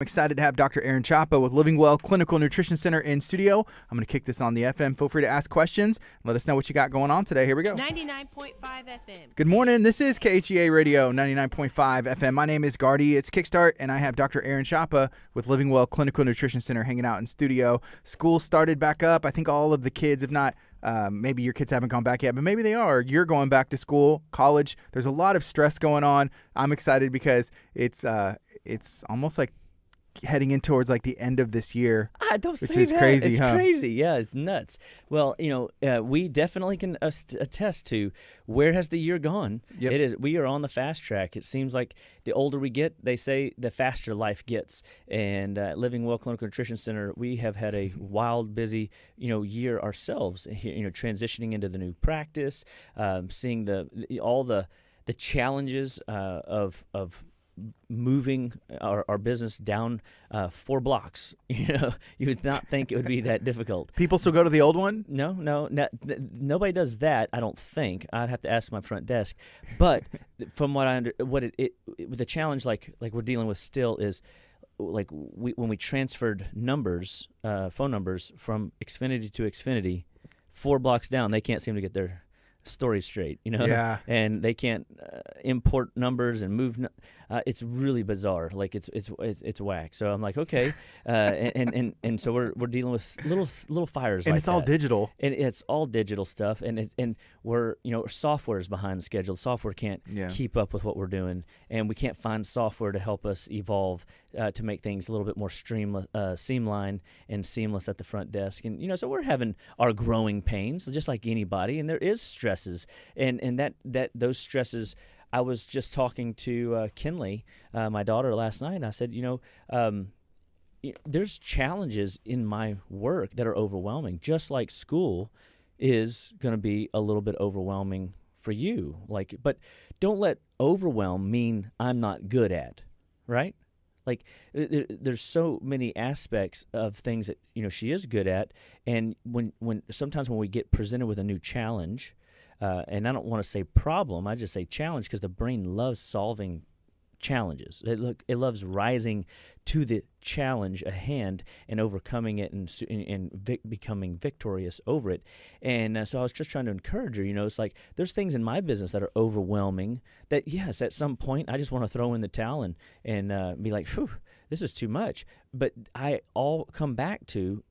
I'm excited to have Dr. Aaron Chapa with Living Well Clinical Nutrition Center in studio. I'm going to kick this on the FM. Feel free to ask questions. Let us know what you got going on today. Here we go. 99.5 FM. Good morning. This is KHEA Radio, 99.5 FM. My name is Gardy. It's Kickstart, and I have Dr. Aaron Chapa with Living Well Clinical Nutrition Center hanging out in studio. School started back up. I think all of the kids, if not, maybe your kids haven't gone back yet, but maybe they are. You're going back to school, college. There's a lot of stress going on. I'm excited because it's almost like heading in towards like the end of this year, don't which say is that. crazy, It's huh? crazy. Yeah, it's nuts. Well, we definitely can attest to where has the year gone. Yep. It is. We are on the fast track. It seems like the older we get, they say the faster life gets. And Living Well Clinical Nutrition Center, we have had a wild, busy, year ourselves. Transitioning into the new practice, seeing all the challenges of moving our business down 4 blocks. You would not think it would be that difficult. People still go to the old one? No, nobody does that. I don't think. I'd have to ask my front desk. But from what I the challenge like we're dealing with still is like when we transferred numbers, phone numbers from Xfinity to Xfinity, 4 blocks down, they can't seem to get their story straight, Yeah. and they can't import numbers and move. It's really bizarre. Like it's whack. So I'm like, okay, and so we're dealing with little fires. And like it's all that. digital. And it's all digital stuff, and we're software is behind schedule. Software can't keep up with what we're doing, and we can't find software to help us evolve to make things a little bit more streamline and seamless at the front desk. And so we're having our growing pains, just like anybody, and there is stresses, and that those stresses. I was just talking to Kinley, my daughter, last night, and I said, there's challenges in my work that are overwhelming, just like school is going to be a little bit overwhelming for you. But don't let overwhelm mean I'm not good at, right? Like there's so many aspects of things that she is good at, and when sometimes when we get presented with a new challenge, and I don't want to say problem, I just say challenge because the brain loves solving challenges. It loves rising to the challenge at hand and overcoming it and becoming victorious over it. And so I was just trying to encourage her. It's like there's things in my business that are overwhelming that, yes, at some point I just want to throw in the towel and be like, phew, this is too much. But I all come back to,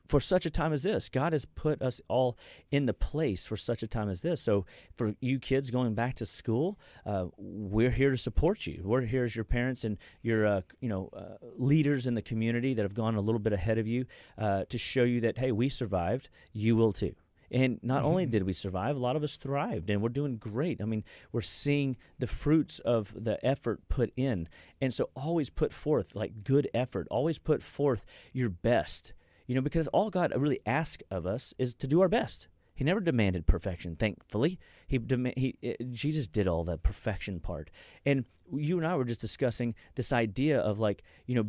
for such a time as this, God has put us all in the place for such a time as this. So for you kids going back to school, we're here to support you. We're here as your parents and your leaders in the community that have gone a little bit ahead of you to show you that, hey, we survived, you will too. And not only did we survive, a lot of us thrived, and we're doing great. I mean, we're seeing the fruits of the effort put in. And so always put forth good effort. Always put forth your best. Because all God really asks of us is to do our best. He never demanded perfection, thankfully. Jesus did all the perfection part. And you and I were just discussing this idea of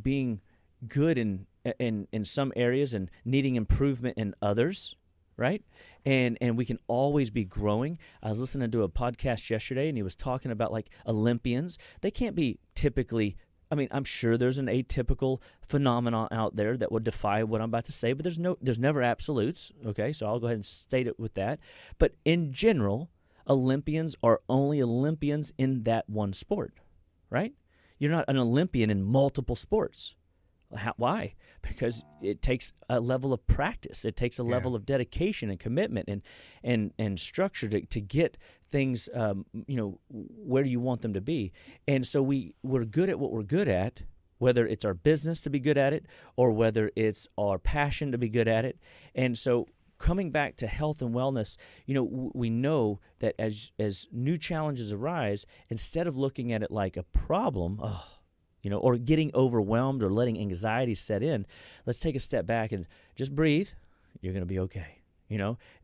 being good in some areas and needing improvement in others, right? And we can always be growing. I was listening to a podcast yesterday, and he was talking about Olympians. They can't be typically. I'm sure there's an atypical phenomenon out there that would defy what I'm about to say, but there's never absolutes, okay? So I'll go ahead and state it with that. But in general, Olympians are only Olympians in that one sport, right? You're not an Olympian in multiple sports. Why? Because it takes a level of practice. It takes a level of dedication and commitment and structure to get things, where you want them to be. And so we're good at what we're good at, whether it's our business to be good at it or whether it's our passion to be good at it. And so coming back to health and wellness, we know that as new challenges arise, instead of looking at it like a problem, or getting overwhelmed or letting anxiety set in, let's take a step back and just breathe. You're going to be okay.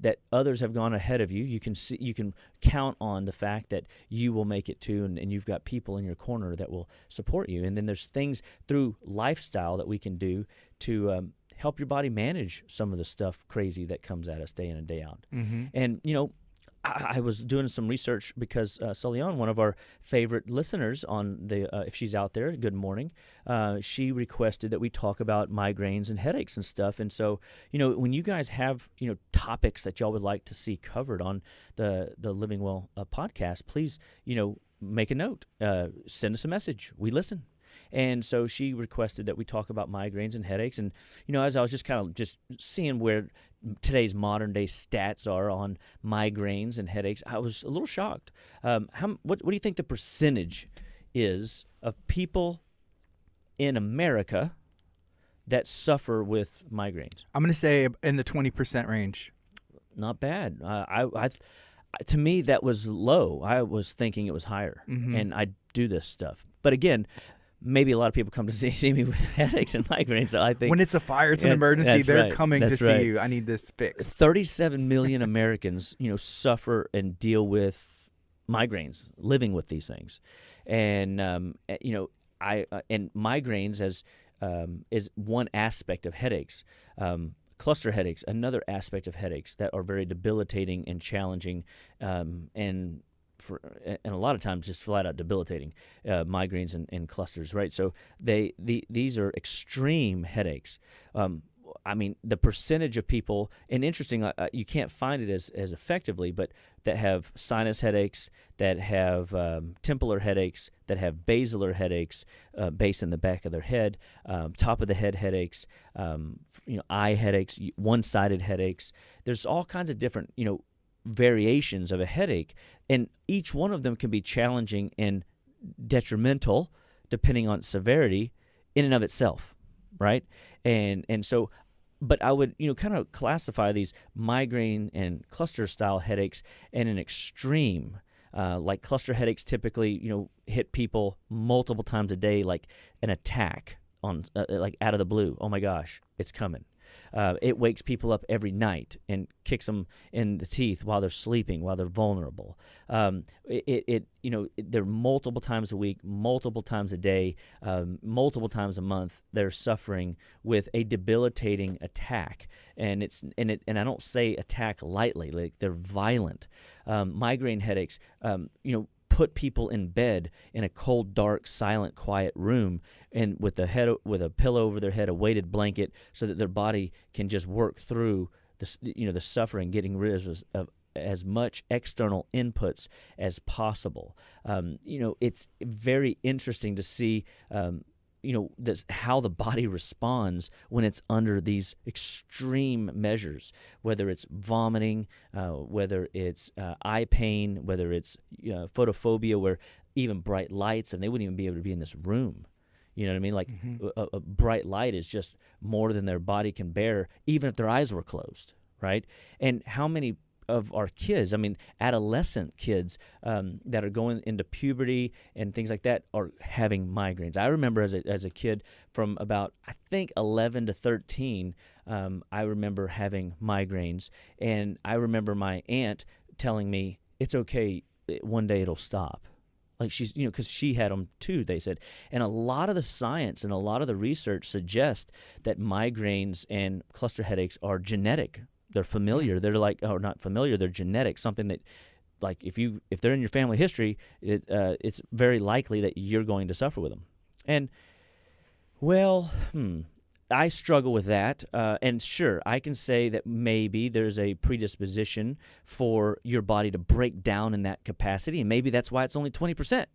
That others have gone ahead of you. You can count on the fact that you will make it too, and you've got people in your corner that will support you. And then there's things through lifestyle that we can do to help your body manage some of the stuff crazy that comes at us day in and day out. Mm-hmm. And, I was doing some research because Solion, one of our favorite listeners on the, if she's out there, good morning, she requested that we talk about migraines and headaches and stuff. And so, when you guys have, topics that y'all would like to see covered on the Living Well podcast, please, make a note, send us a message. We listen. And so she requested that we talk about migraines and headaches. And, as I was just kind of just seeing where today's modern day stats are on migraines and headaches, I was a little shocked. What do you think the percentage is of people in America that suffer with migraines? I'm going to say in the 20% range. Not bad. To me, that was low. I was thinking it was higher. Mm-hmm. And I do this stuff. But again, maybe a lot of people come to see me with headaches and migraines. So I think when it's a fire, it's an emergency. They're coming to right. see you. I need this fixed. 37 million Americans, suffer and deal with migraines, living with these things, and and migraines is one aspect of headaches. Cluster headaches, another aspect of headaches that are very debilitating and challenging, and a lot of times just flat out debilitating, migraines and clusters, right? So these are extreme headaches. The percentage of people, and interesting, you can't find it as effectively, but that have sinus headaches, that have templar headaches, that have basilar headaches, base in the back of their head, top of the head headaches, eye headaches, one-sided headaches. There's all kinds of different, variations of a headache, and each one of them can be challenging and detrimental depending on severity in and of itself, right? And so, but I would kind of classify these migraine and cluster style headaches in an extreme. Like cluster headaches typically hit people multiple times a day, like an attack on like out of the blue. Oh my gosh, it's coming. It wakes people up every night and kicks them in the teeth while they're sleeping, while they're vulnerable. They're multiple times a week, multiple times a day, multiple times a month. They're suffering with a debilitating attack, and I don't say attack lightly. Like, they're violent. Migraine headaches, put people in bed in a cold, dark, silent, quiet room, and with a pillow over their head, a weighted blanket, so that their body can just work through the suffering, getting rid of as much external inputs as possible. It's very interesting to see. How the body responds when it's under these extreme measures, whether it's vomiting, whether it's eye pain, whether it's photophobia, where even bright lights, and they wouldn't even be able to be in this room. You know what I mean? Like, mm-hmm. a bright light is just more than their body can bear, even if their eyes were closed, right? And how many of our kids, adolescent kids that are going into puberty and things like that, are having migraines. I remember as a kid from about, I think, 11 to 13, I remember having migraines. And I remember my aunt telling me, it's okay, one day it'll stop. Like, she's, because she had them too, they said. And a lot of the science and a lot of the research suggests that migraines and cluster headaches are genetic. They're familiar. They're not familiar. They're genetic. Something that, like, if they're in your family history, it's very likely that you're going to suffer with them. And, well, I struggle with that. And sure, I can say that maybe there's a predisposition for your body to break down in that capacity, and maybe that's why it's only 20%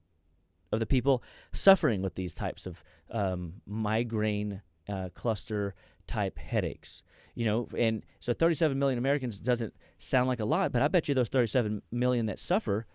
of the people suffering with these types of migraine cluster type headaches. And so 37 million Americans doesn't sound like a lot, but I bet you those 37 million that suffer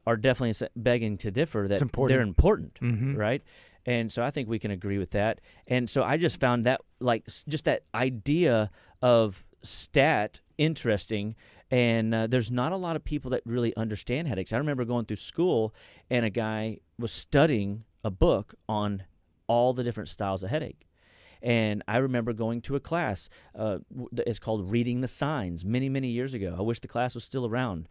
are definitely begging to differ that they're important, mm-hmm. right? And so I think we can agree with that. And so I just found that, like, just that idea of stat interesting. And there's not a lot of people that really understand headaches. I remember going through school, and a guy was studying a book on all the different styles of headache. And I remember going to a class, it's called Reading the Signs, many, many years ago. I wish the class was still around,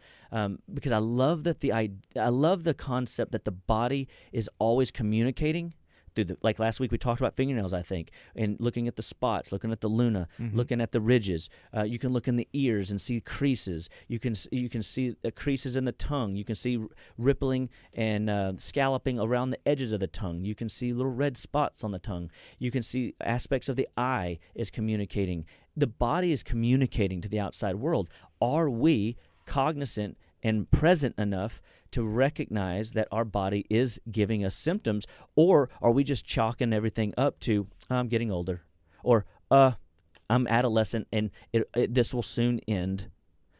because I love the concept that the body is always communicating through the, like last week we talked about fingernails, I think, and looking at the spots, looking at the luna, looking at the ridges. You can look in the ears and see creases. You can see creases in the tongue. You can see rippling and scalloping around the edges of the tongue. You can see little red spots on the tongue. You can see aspects of the eye is communicating. The body is communicating to the outside world. Are we cognizant and present enough to recognize that our body is giving us symptoms, or are we just chalking everything up to, I'm getting older, or I'm adolescent and this will soon end,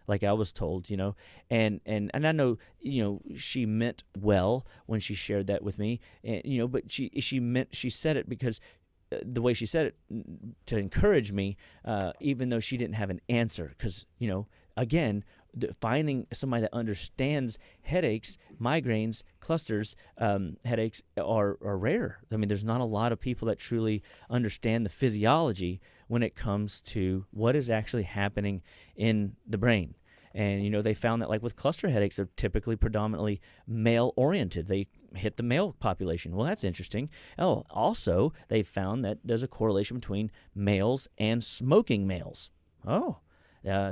like I was told, and I know, she meant well when she shared that with me, and, but she said it because the way she said it to encourage me, even though she didn't have an answer, because, again, finding somebody that understands headaches, migraines, clusters, headaches are rare. I mean, there's not a lot of people that truly understand the physiology when it comes to what is actually happening in the brain. And, they found that, like with cluster headaches, they're typically predominantly male-oriented. They hit the male population. Well, that's interesting. Oh, also, they found that there's a correlation between males and smoking males. Oh,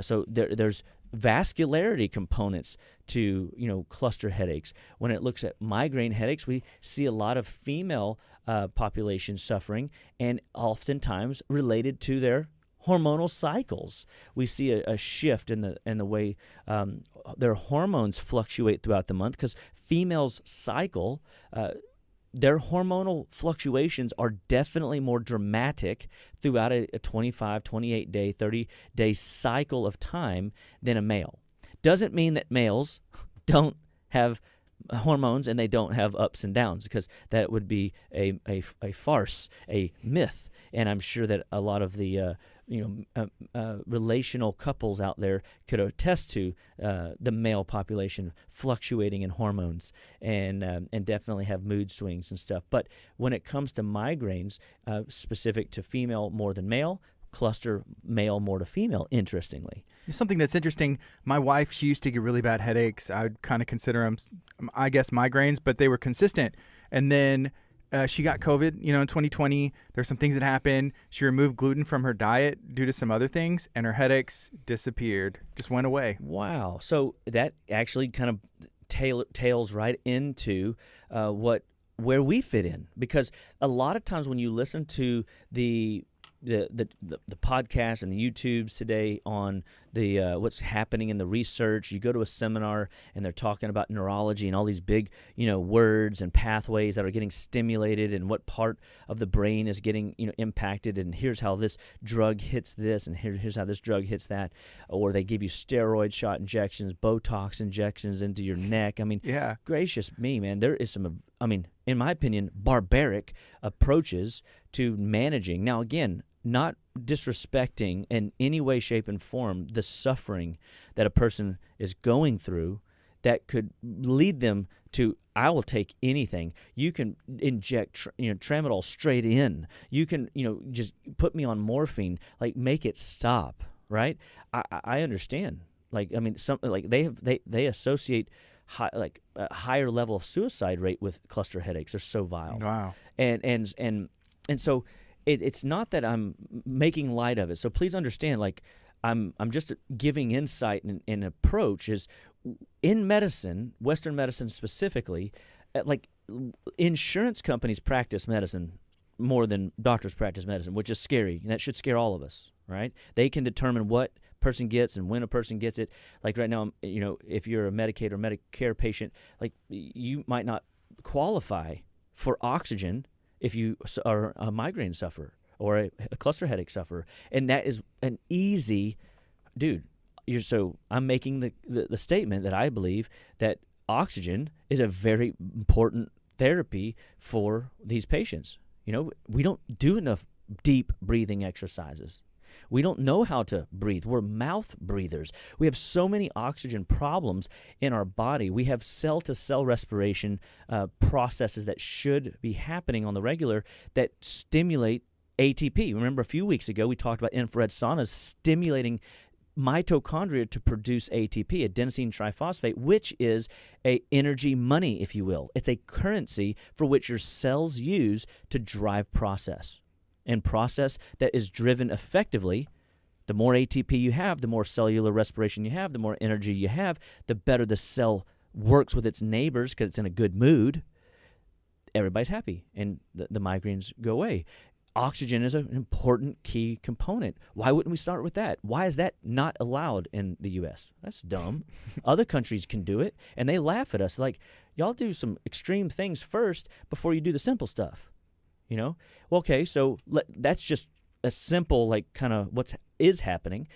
so there's vascularity components to, cluster headaches. When it looks at migraine headaches, we see a lot of female population suffering, and oftentimes related to their hormonal cycles. We see a shift in the way their hormones fluctuate throughout the month, because females cycle. Their hormonal fluctuations are definitely more dramatic throughout a 25, 28-day, 30-day cycle of time than a male. Doesn't mean that males don't have hormones and they don't have ups and downs, because that would be a farce, a myth. And I'm sure that a lot of the relational couples out there could attest to the male population fluctuating in hormones and definitely have mood swings and stuff. But when it comes to migraines, specific to female more than male, cluster male more to female, interestingly. Something that's interesting, my wife, she used to get really bad headaches. I would kind of consider them, I guess, migraines, but they were consistent. And then she got COVID, in 2020. There's some things that happened. She removed gluten from her diet due to some other things, and her headaches disappeared, just went away. Wow. So that actually kind of tails right into where we fit in, because a lot of times when you listen to the podcast and the YouTubes today on the what's happening in the research, you go to a seminar and they're talking about neurology and all these big words and pathways that are getting stimulated and what part of the brain is getting impacted, and here's how this drug hits this and here's how this drug hits that, or they give you steroid shot injections, Botox injections into your neck. I mean, yeah, gracious me, man, there is some, in my opinion, barbaric approaches to managing. Now, again, not disrespecting in any way, shape, and form the suffering that a person is going through that could lead them to, I will take anything. You can inject tramadol straight in. You can just put me on morphine, like make it stop, right? I understand. Something like they associate a higher level of suicide rate with cluster headaches. They're so vile. Wow. And so it's not that I'm making light of it. So please understand, I'm just giving insight and approach is in medicine, Western medicine specifically, insurance companies practice medicine more than doctors practice medicine, which is scary. And that should scare all of us, right? They can determine what person gets and when a person gets it. Like right now, if you're a Medicaid or Medicare patient, you might not qualify for oxygen if you are a migraine sufferer or a cluster headache sufferer. And that is an easy, dude, I'm making the statement that I believe that oxygen is a very important therapy for these patients. We don't do enough deep breathing exercises. We don't know how to breathe. We're mouth breathers. We have so many oxygen problems in our body. We have cell-to-cell respiration processes that should be happening on the regular that stimulate ATP. Remember a few weeks ago we talked about infrared saunas stimulating mitochondria to produce ATP, adenosine triphosphate, which is a energy money, if you will. It's a currency for which your cells use to drive process. And process that is driven effectively, the more ATP you have, the more cellular respiration you have, the more energy you have, the better the cell works with its neighbors because it's in a good mood. Everybody's happy, and the migraines go away. Oxygen is an important key component. Why wouldn't we start with that? Why is that not allowed in the U.S.? That's dumb. Other countries can do it, and they laugh at us like, y'all do some extreme things first before you do the simple stuff. You know? Well, okay, so that's just a simple, like, kind of what is happening.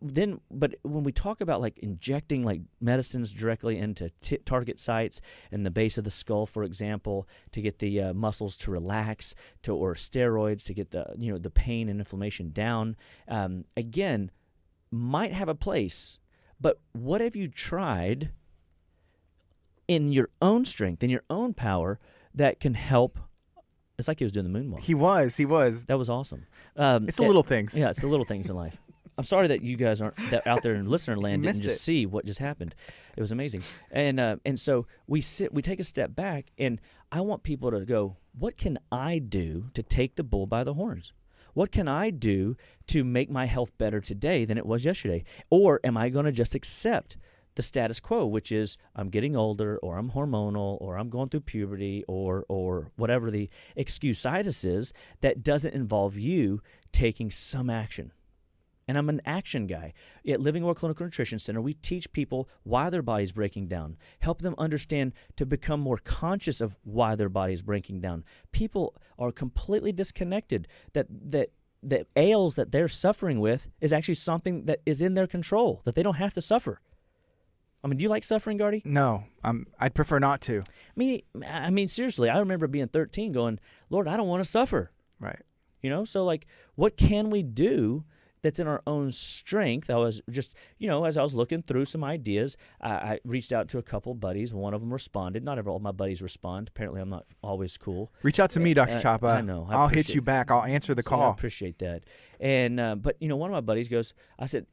Then, but when we talk about like injecting like medicines directly into target sites in the base of the skull, for example, to get the muscles to relax, or steroids to get the pain and inflammation down, again, might have a place. But what have you tried in your own strength, in your own power, that can help? It's like he was doing the moonwalk. He was. That was awesome. It's the little things. Yeah, it's the little things in life. I'm sorry that you guys aren't out there in listener land didn't just see what just happened. It was amazing. And so we take a step back, and I want people to go, what can I do to take the bull by the horns? What can I do to make my health better today than it was yesterday? Or am I going to just accept the status quo, which is I'm getting older, or I'm hormonal, or I'm going through puberty, or whatever the excuse-itis is that doesn't involve you taking some action? And I'm an action guy. At Living Well Clinical Nutrition Center, we teach people why their body's breaking down, help them understand to become more conscious of why their body's breaking down. People are completely disconnected that ails that they're suffering with is actually something that is in their control, that they don't have to suffer. I mean, do you like suffering, Gardy? No, I'd prefer not to. I mean, seriously, I remember being 13 going, Lord, I don't want to suffer. Right. You know, so like, what can we do that's in our own strength? I was just, as I was looking through some ideas, I reached out to a couple buddies. One of them responded. Not all my buddies respond. Apparently, I'm not always cool. Reach out to me, Dr. Chapa. I know. I'll hit you back. I'll answer the call. I appreciate that. And but one of my buddies goes, I said,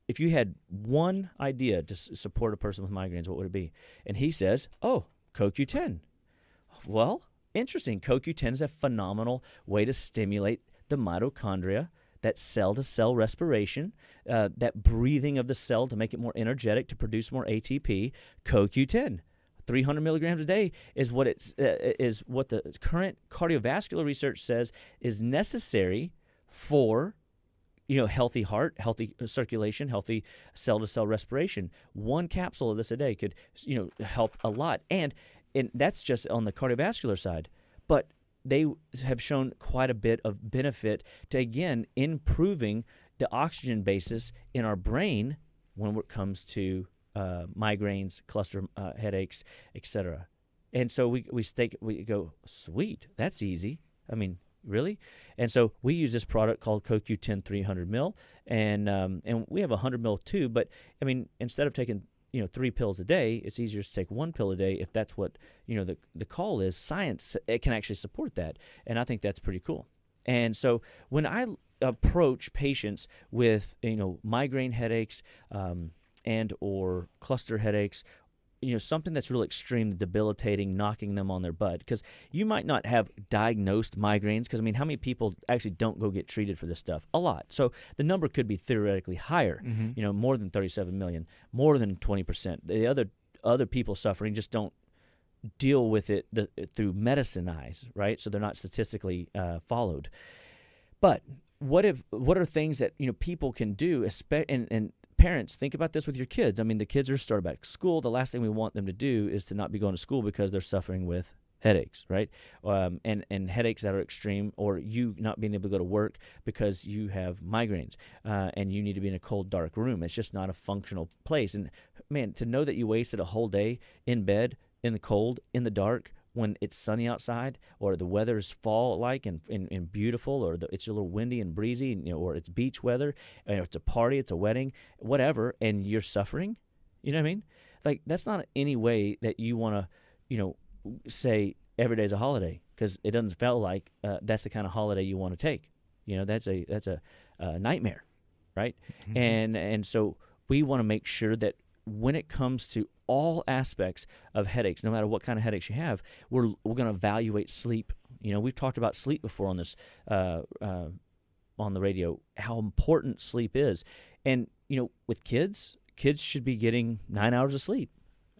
if you had one idea to support a person with migraines, what would it be? And he says, CoQ10. Well, interesting. CoQ10 is a phenomenal way to stimulate the mitochondria, that cell-to-cell respiration, that breathing of the cell to make it more energetic, to produce more ATP. CoQ10, 300 milligrams a day is what the current cardiovascular research says is necessary for healthy heart, healthy circulation, healthy cell-to-cell respiration. One capsule of this a day could help a lot, and that's just on the cardiovascular side, but they have shown quite a bit of benefit to, again, improving the oxygen basis in our brain when it comes to migraines, cluster headaches, etc. And so we go, sweet, that's easy. I mean, really? And so we use this product called CoQ10 300 mil, and we have 100 mil too. But I mean, instead of taking 3 pills a day, it's easier to take 1 pill a day if that's what the call is. Science, it can actually support that, and I think that's pretty cool. And so when I approach patients with migraine headaches and or cluster headaches, something that's really extreme, debilitating, knocking them on their butt, because you might not have diagnosed migraines, because, how many people actually don't go get treated for this stuff? A lot. So the number could be theoretically higher, more than 37 million, more than 20%. The other people suffering just don't deal with it through medicine eyes, right? So they're not statistically followed. But what are things that people can do, and parents, think about this with your kids. I mean, the kids are starting back to school. The last thing we want them to do is to not be going to school because they're suffering with headaches, right? And headaches that are extreme, or you not being able to go to work because you have migraines and you need to be in a cold, dark room. It's just not a functional place. And, man, to know that you wasted a whole day in bed, in the cold, in the dark, when it's sunny outside, or the weather is fall-like and beautiful, or it's a little windy and breezy, or it's beach weather, or it's a party, it's a wedding, whatever, and you're suffering, you know what I mean? Like, that's not any way that you want to, say every day's a holiday, because it doesn't feel like that's the kind of holiday you want to take. That's a nightmare. right? And so we want to make sure that when it comes to all aspects of headaches, no matter what kind of headaches you have, we're going to evaluate sleep. We've talked about sleep before on this on the radio, how important sleep is. And with kids should be getting 9 hours of sleep.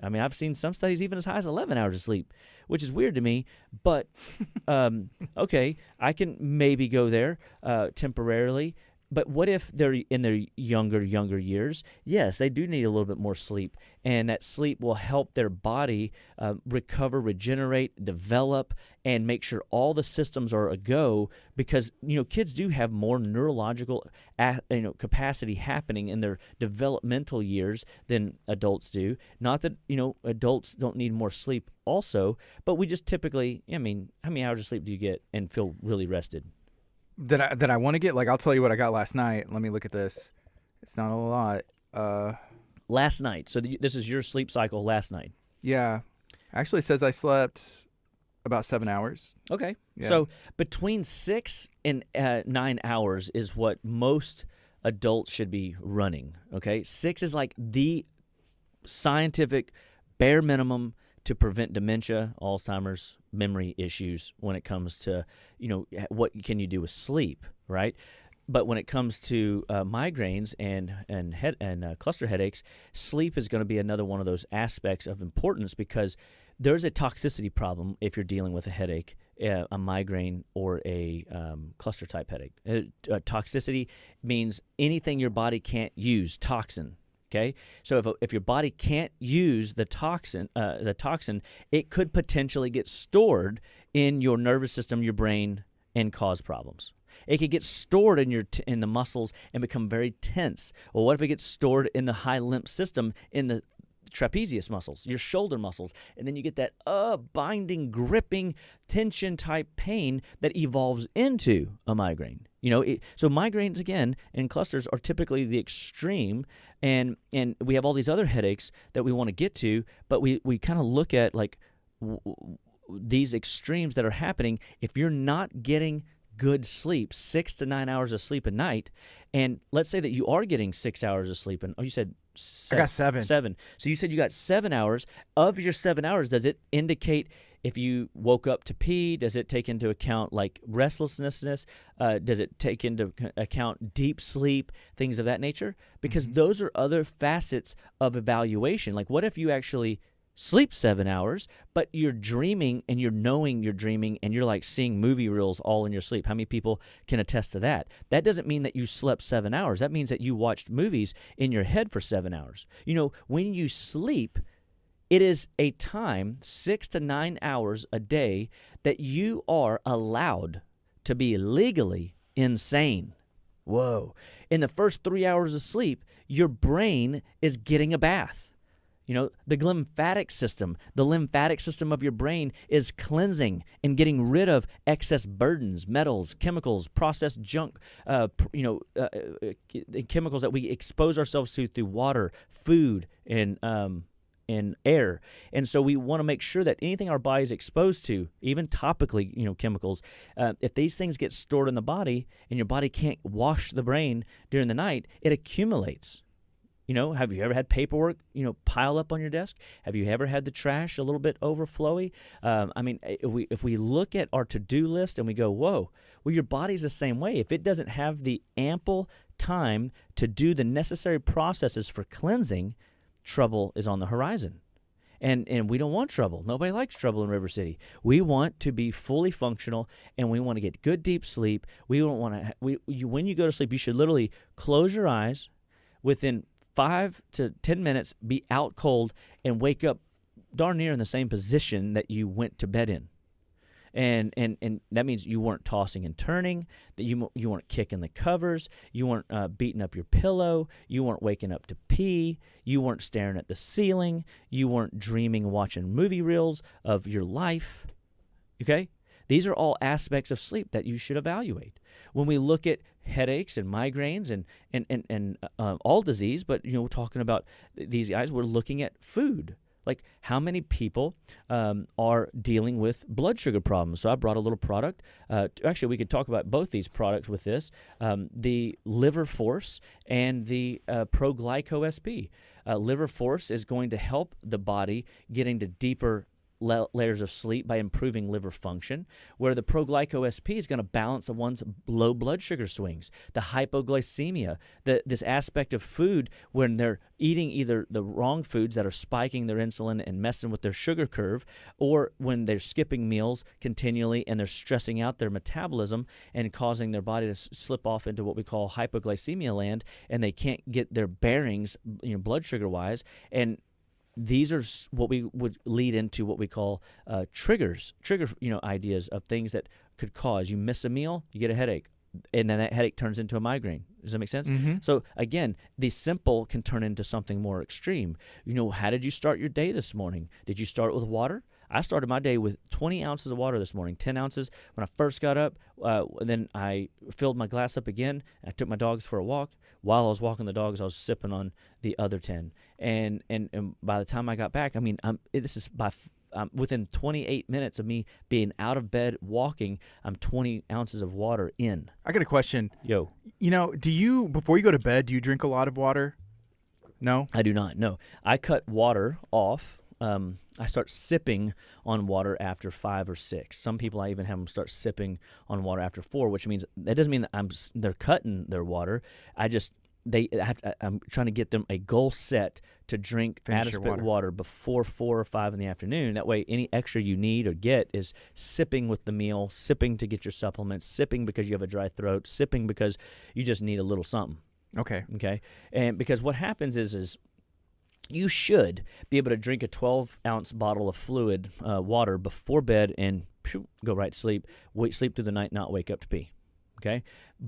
I mean, I've seen some studies even as high as 11 hours of sleep, which is weird to me. But okay, I can maybe go there temporarily. But what if they're in their younger years? Yes, they do need a little bit more sleep, and that sleep will help their body recover, regenerate, develop, and make sure all the systems are a go. Because kids do have more neurological capacity happening in their developmental years than adults do. Not that adults don't need more sleep also, but we just typically, how many hours of sleep do you get and feel really rested? That I want to get, like, I'll tell you what I got last night. Let me look at this. It's not a lot. Last night. So this is your sleep cycle last night. Yeah. Actually, it says I slept about 7 hours. Okay. Yeah. So between 6 and 9 hours is what most adults should be running. Okay. 6 is like the scientific bare minimum to prevent dementia, Alzheimer's, memory issues when it comes to, what can you do with sleep, right? But when it comes to migraines and cluster headaches, sleep is going to be another one of those aspects of importance, because there's a toxicity problem if you're dealing with a headache, a migraine, or a cluster type headache. Toxicity means anything your body can't use, toxin. Okay, so if your body can't use the toxin, it could potentially get stored in your nervous system, your brain, and cause problems. It could get stored in the muscles and become very tense. Well, what if it gets stored in the high lymph system, in the trapezius muscles, your shoulder muscles, and then you get that binding, gripping, tension type pain that evolves into a migraine. So migraines, again, and clusters are typically the extreme, and we have all these other headaches that we want to get to, but we kind of look at like these extremes that are happening. If you're not getting good sleep, 6 to 9 hours of sleep a night, and let's say that you are getting 6 hours of sleep, and you said I got 7. 7. So you said you got 7 hours. Of your 7 hours, does it indicate if you woke up to pee? Does it take into account like restlessness? Does it take into account deep sleep, things of that nature? Because those are other facets of evaluation. Like, what if you actually sleep 7 hours, but you're dreaming and you're knowing you're dreaming and you're like seeing movie reels all in your sleep? How many people can attest to that? That doesn't mean that you slept 7 hours. That means that you watched movies in your head for 7 hours. When you sleep, it is a time, 6 to 9 hours a day, that you are allowed to be legally insane. Whoa. In the first 3 hours of sleep, your brain is getting a bath. The lymphatic system of your brain is cleansing and getting rid of excess burdens, metals, chemicals, processed junk, chemicals that we expose ourselves to through water, food, and air. And so we want to make sure that anything our body is exposed to, even topically, chemicals, if these things get stored in the body and your body can't wash the brain during the night, it accumulates. Have you ever had paperwork, pile up on your desk? Have you ever had the trash a little bit overflowy? If we look at our to-do list and we go, whoa, well, your body's the same way. If it doesn't have the ample time to do the necessary processes for cleansing, trouble is on the horizon. And we don't want trouble. Nobody likes trouble in River City. We want to be fully functional, and we want to get good, deep sleep. We don't want to. When you go to sleep, you should literally close your eyes. Within 5 to 10 minutes, be out cold and wake up darn near in the same position that you went to bed in. And that means you weren't tossing and turning, that you weren't kicking the covers, you weren't beating up your pillow, you weren't waking up to pee, you weren't staring at the ceiling, you weren't dreaming, watching movie reels of your life. Okay? These are all aspects of sleep that you should evaluate. When we look at headaches and migraines and all disease, but we're talking about these guys, we're looking at food. Like, how many people are dealing with blood sugar problems? So I brought a little product. Actually, we could talk about both these products with this, the Liver Force and the Pro-Glyco SP. Liver Force is going to help the body get into deeper layers of sleep by improving liver function, where the Pro-Glyco SP is going to balance one's low blood sugar swings, the hypoglycemia, this aspect of food when they're eating either the wrong foods that are spiking their insulin and messing with their sugar curve, or when they're skipping meals continually and they're stressing out their metabolism and causing their body to slip off into what we call hypoglycemia land, and they can't get their bearings, blood sugar wise. And these are what we would lead into what we call trigger ideas of things that could cause. You miss a meal, you get a headache, and then that headache turns into a migraine. Does that make sense? Mm-hmm. So again, the simple can turn into something more extreme. How did you start your day this morning? Did you start with water? I started my day with 20 ounces of water this morning, 10 ounces when I first got up. Then I filled my glass up again. I took my dogs for a walk. While I was walking the dogs, I was sipping on the other 10. And by the time I got back, within 28 minutes of me being out of bed walking, I'm 20 ounces of water in. I got a question. Yo. Do you, before you go to bed, do you drink a lot of water? No? I do not, no. I cut water off. I start sipping on water after 5 or 6. Some people, I even have them start sipping on water after 4, which means that doesn't mean that they're cutting their water. I'm trying to get them a goal set to drink adequate water before 4 or 5 in the afternoon. That way, any extra you need or get is sipping with the meal, sipping to get your supplements, sipping because you have a dry throat, sipping because you just need a little something. Okay. And because what happens is you should be able to drink a 12-ounce bottle of fluid water before bed and go right to sleep, sleep through the night, not wake up to pee. Okay?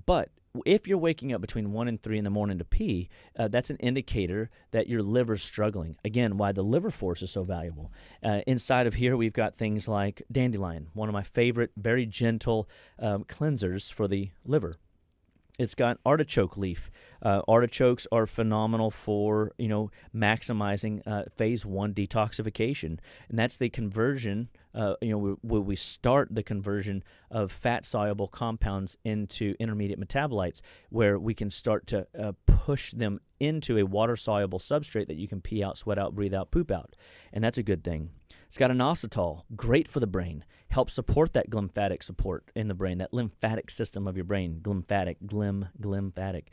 But if you're waking up between 1 and 3 in the morning to pee, that's an indicator that your liver's struggling. Again, why the Liver Force is so valuable. Inside of here, we've got things like dandelion, one of my favorite, very gentle cleansers for the liver. It's got artichoke leaf. Artichokes are phenomenal for, maximizing phase 1 detoxification. And that's the conversion, where we start the conversion of fat-soluble compounds into intermediate metabolites, where we can start to push them into a water-soluble substrate that you can pee out, sweat out, breathe out, poop out. And that's a good thing. It's got inositol, great for the brain, helps support that glymphatic support in the brain, that lymphatic system of your brain, glymphatic.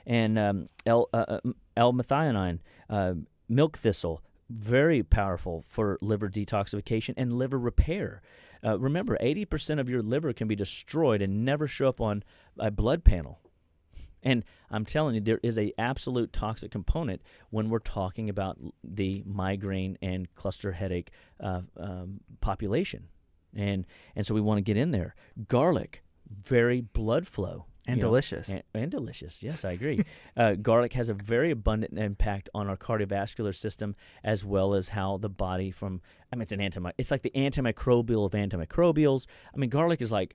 And L-methionine, milk thistle, very powerful for liver detoxification and liver repair. Remember, 80% of your liver can be destroyed and never show up on a blood panel. And I'm telling you, there is an absolute toxic component when we're talking about the migraine and cluster headache population. And so we want to get in there. Garlic, very blood flow. And delicious. And delicious, yes, I agree. Garlic has a very abundant impact on our cardiovascular system, as well as how the body it's like the antimicrobial of antimicrobials. Garlic is like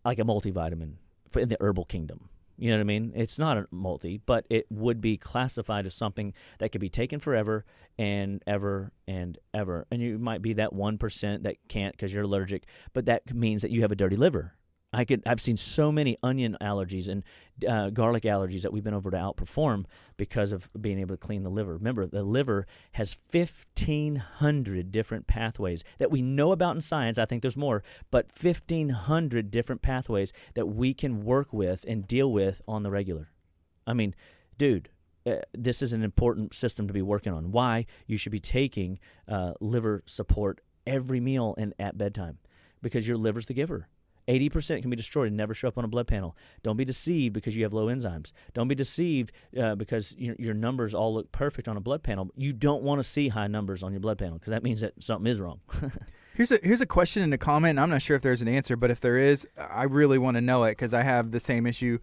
a multivitamin in the herbal kingdom. You know what I mean? It's not a multi, but it would be classified as something that could be taken forever and ever and ever. And you might be that 1% that can't because you're allergic, but that means that you have a dirty liver. I've seen so many onion allergies and garlic allergies that we've been over to Outperform because of being able to clean the liver. Remember, the liver has 1,500 different pathways that we know about in science. I think there's more, but 1,500 different pathways that we can work with and deal with on the regular. Dude, this is an important system to be working on. Why you should be taking liver support every meal and at bedtime, because your liver's the giver. 80% can be destroyed and never show up on a blood panel. Don't be deceived because you have low enzymes. Don't be deceived because your numbers all look perfect on a blood panel. You don't want to see high numbers on your blood panel because that means that something is wrong. Here's a question and a comment, and I'm not sure if there's an answer, but if there is, I really want to know it because I have the same issue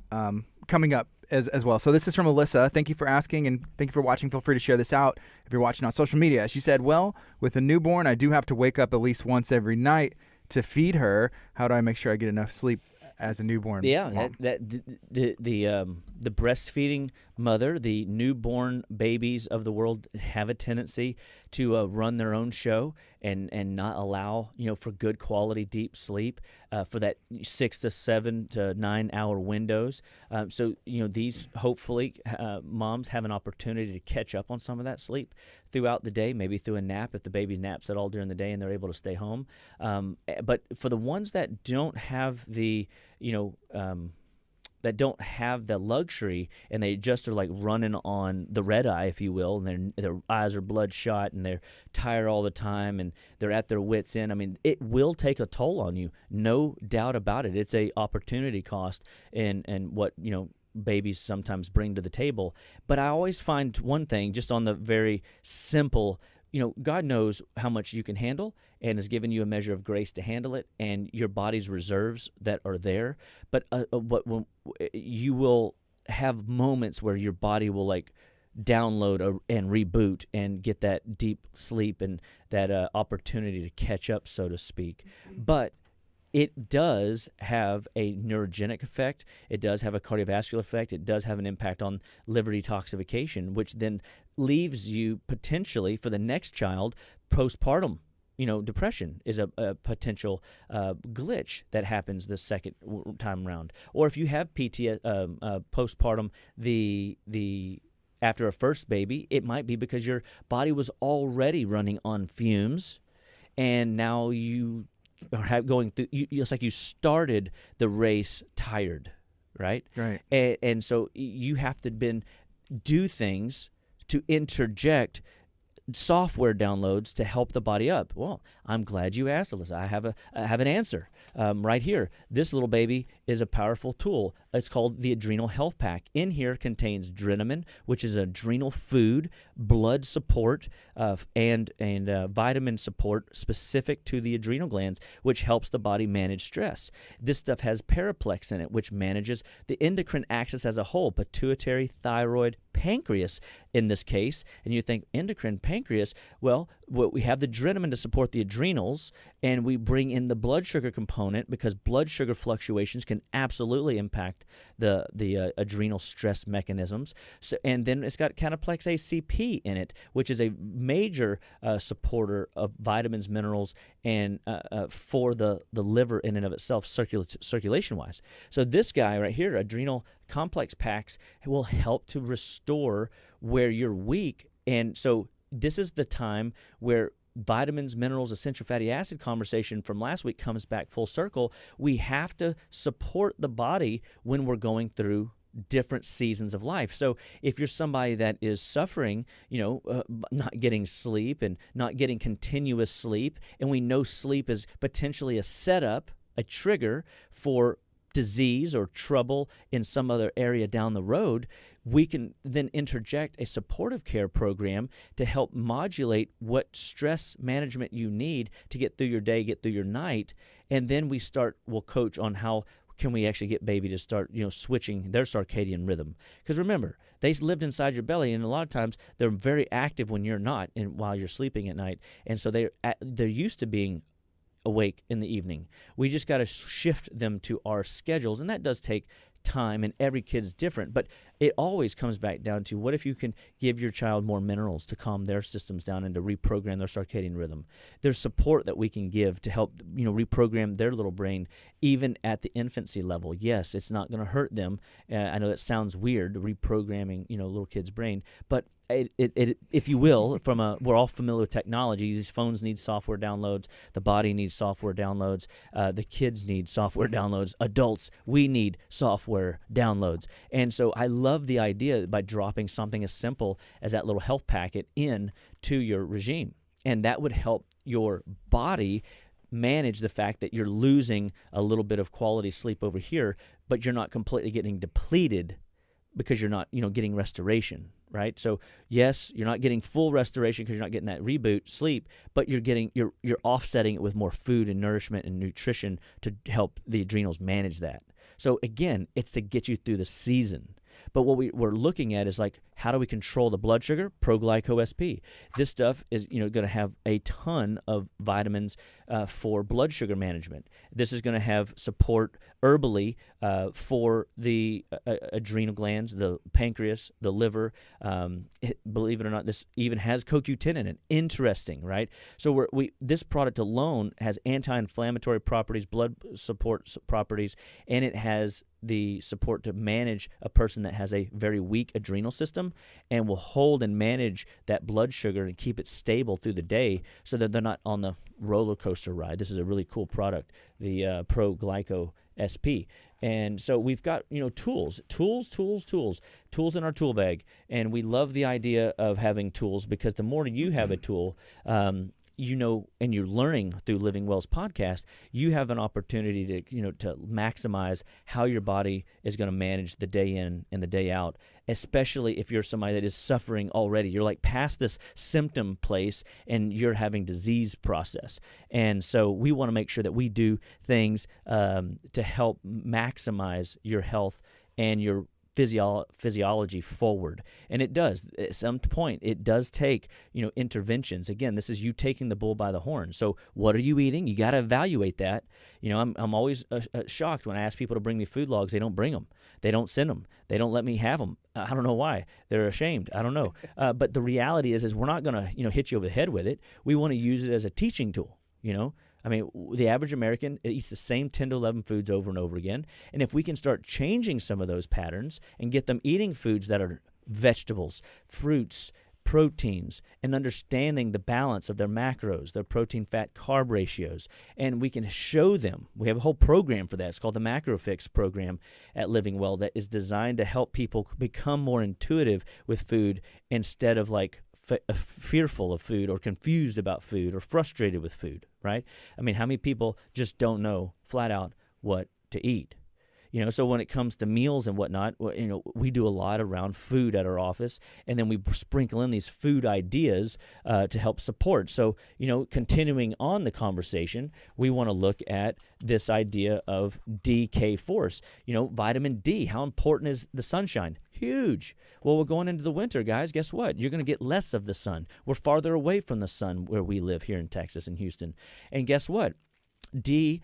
coming up as well. So this is from Alyssa. Thank you for asking, and thank you for watching. Feel free to share this out if you're watching on social media. She said, well, with a newborn, I do have to wake up at least once every night to feed her. How do I make sure I get enough sleep as a newborn. Yeah, mom. The breastfeeding mother, the newborn babies of the world have a tendency to run their own show and not allow for good quality deep sleep for that 6 to 7 to 9 hour windows. So these hopefully moms have an opportunity to catch up on some of that sleep throughout the day, maybe through a nap if the baby naps at all during the day and they're able to stay home. But for the ones that don't have the that don't have the luxury and they just are like running on the red eye, if you will, and their eyes are bloodshot and they're tired all the time and they're at their wits' end. I mean, it will take a toll on you, no doubt about it. It's a opportunity cost and what babies sometimes bring to the table. But I always find one thing, just on the very simple, God knows how much you can handle and has given you a measure of grace to handle it and your body's reserves that are there. But you will have moments where your body will like download and reboot and get that deep sleep and that opportunity to catch up, so to speak. But it does have a neurogenic effect. It does have a cardiovascular effect. It does have an impact on liver detoxification, which then leaves you potentially for the next child postpartum. Depression is a potential glitch that happens the second time around. Or if you have postpartum, the after a first baby, it might be because your body was already running on fumes, and now you are going through. It's like you started the race tired, right? Right. And so you have to do things to interject software downloads to help the body up. Well, I'm glad you asked, Alyssa. I have an answer right here. This little baby is a powerful tool. It's called the Adrenal Health Pack. In here contains Drenamin, which is adrenal food, blood support, and vitamin support specific to the adrenal glands, which helps the body manage stress. This stuff has Paraplex in it, which manages the endocrine axis as a whole, pituitary, thyroid, pancreas in this case. And you think endocrine, pancreas, well, we have the Drenamin to support the adrenals, and we bring in the blood sugar component because blood sugar fluctuations can absolutely impact the adrenal stress mechanisms. So, and then it's got Cataplex ACP in it, which is a major supporter of vitamins, minerals, and for the liver in and of itself, circulation-wise. So this guy right here, Adrenal Complex Packs, will help to restore where you're weak. And so this is the time where vitamins, minerals, essential fatty acid conversation from last week comes back full circle. We have to support the body when we're going through different seasons of life. So if you're somebody that is suffering, not getting sleep and not getting continuous sleep, and we know sleep is potentially a setup, a trigger for disease or trouble in some other area down the road, we can then interject a supportive care program to help modulate what stress management you need to get through your day, get through your night, and then we'll coach on how can we actually get baby to start, switching their circadian rhythm. Because remember, they lived inside your belly, and a lot of times they're very active when you're not, and while you're sleeping at night, and so they're used to being awake in the evening. We just got to shift them to our schedules, and that does take time, and every kid's different, but it always comes back down to what if you can give your child more minerals to calm their systems down and to reprogram their circadian rhythm. There's support that we can give to help reprogram their little brain even at the infancy level. Yes, it's not going to hurt them. I know that sounds weird, reprogramming little kid's brain, but it if you will, we're all familiar with technology. These phones need software downloads. The body needs software downloads. The kids need software downloads. Adults, we need software downloads. And so I love the idea by dropping something as simple as that little health packet in to your regime. And that would help your body manage the fact that you're losing a little bit of quality sleep over here, but you're not completely getting depleted because you're not, getting restoration, right? So yes, you're not getting full restoration because you're not getting that reboot sleep, but you're offsetting it with more food and nourishment and nutrition to help the adrenals manage that. So again, it's to get you through the season. But what we're looking at is like, How do we control the blood sugar? Pro-glyco-SP. This stuff is going to have a ton of vitamins for blood sugar management. This is going to have support herbally for the adrenal glands, the pancreas, the liver. Believe it or not, this even has CoQ10 in it. Interesting, right? So this product alone has anti-inflammatory properties, blood support properties, and it has the support to manage a person that has a very weak adrenal system, and will hold and manage that blood sugar and keep it stable through the day so that they're not on the roller coaster ride. This is a really cool product, the Pro-Glyco SP. And so we've got, tools in our tool bag. And we love the idea of having tools, because the more you have a tool, and you're learning through Living Well's podcast, you have an opportunity to maximize how your body is going to manage the day in and the day out, especially if you're somebody that is suffering already. You're like past this symptom place and you're having disease process. And so we want to make sure that we do things to help maximize your health and your physiology forward. And it does. At some point, it does take, interventions. Again, this is you taking the bull by the horn. So what are you eating? You got to evaluate that. I'm always shocked when I ask people to bring me food logs. They don't bring them. They don't send them. They don't let me have them. I don't know why. They're ashamed. I don't know. But the reality is we're not going to, hit you over the head with it. We want to use it as a teaching tool, the average American eats the same 10 to 11 foods over and over again. And if we can start changing some of those patterns and get them eating foods that are vegetables, fruits, proteins, and understanding the balance of their macros, their protein, fat, carb ratios, and we can show them. We have a whole program for that. It's called the Macro Fix program at Living Well that is designed to help people become more intuitive with food instead of fearful of food or confused about food or frustrated with food, right? How many people just don't know flat out what to eat? So when it comes to meals and whatnot, we do a lot around food at our office, and then we sprinkle in these food ideas to help support. So, continuing on the conversation, we want to look at this idea of DK force. Vitamin D, how important is the sunshine? Huge. Well, we're going into the winter, guys. Guess what? You're going to get less of the sun. We're farther away from the sun where we live here in Texas and Houston. And guess what? D